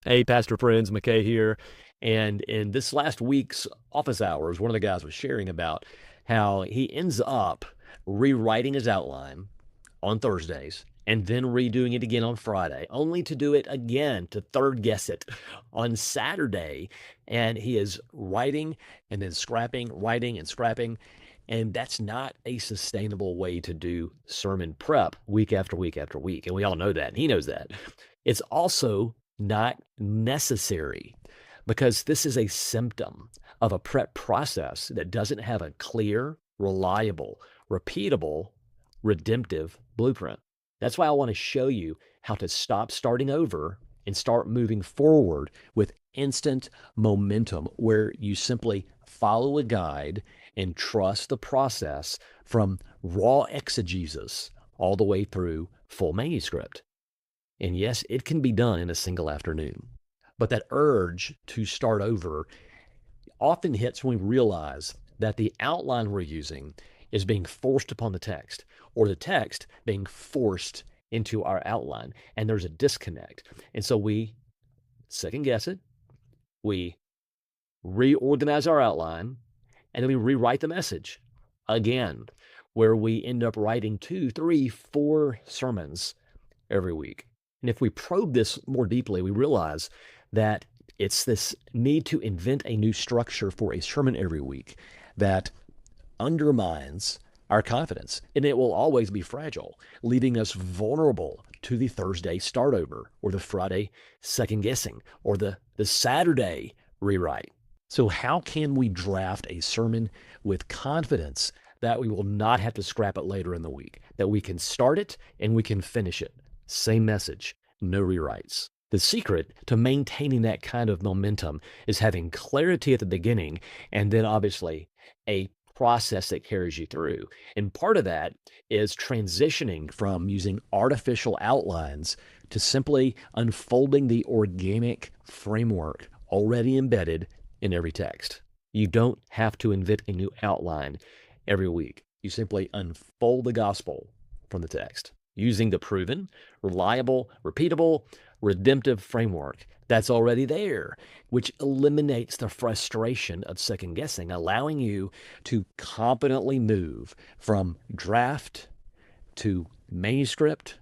Hey, Pastor friends, McKay here. And in this last week's office hours, one of the guys was sharing about how he ends up rewriting his outline on Thursdays and then redoing it again on Friday, only to do it again to third guess it on Saturday. And he is writing and then scrapping, writing and scrapping. And that's not a sustainable way to do sermon prep week after week after week. And we all know that. And he knows that. It's also not necessary because this is a symptom of a prep process that doesn't have a clear, reliable, repeatable, redemptive blueprint. That's why I want to show you how to stop starting over and start moving forward with instant momentum, where you simply follow a guide and trust the process from raw exegesis all the way through full manuscript. And yes, it can be done in a single afternoon. But that urge to start over often hits when we realize that the outline we're using is being forced upon the text, or the text being forced into our outline, and there's a disconnect. And so we second guess it, we reorganize our outline, and then we rewrite the message again, where we end up writing 2, 3, 4 sermons every week. And if we probe this more deeply, we realize that it's this need to invent a new structure for a sermon every week that undermines our confidence, and it will always be fragile, leaving us vulnerable to the Thursday start over, or the Friday second guessing, or the Saturday rewrite. So how can we draft a sermon with confidence that we will not have to scrap it later in the week, that we can start it and we can finish it? Same message, no rewrites. The secret to maintaining that kind of momentum is having clarity at the beginning, and then obviously a process that carries you through. And part of that is transitioning from using artificial outlines to simply unfolding the organic framework already embedded in every text. You don't have to invent a new outline every week. You simply unfold the gospel from the text using the proven, reliable, repeatable, redemptive framework that's already there, which eliminates the frustration of second guessing, allowing you to competently move from draft to manuscript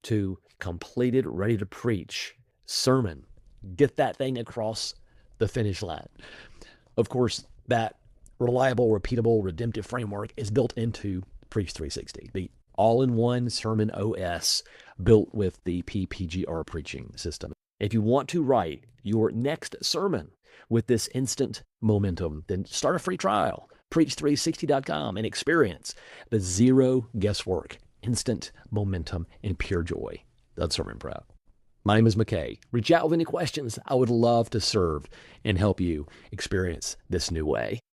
to completed, ready to preach sermon. Get that thing across the finish line. Of course, that reliable, repeatable, redemptive framework is built into Preach 360, the all-in-one sermon OS built with the PPGR preaching system. If you want to write your next sermon with this instant momentum, then start a free trial, preach360.com, and experience the zero guesswork, instant momentum, and pure joy of sermon prep. My name is McKay. Reach out with any questions. I would love to serve and help you experience this new way.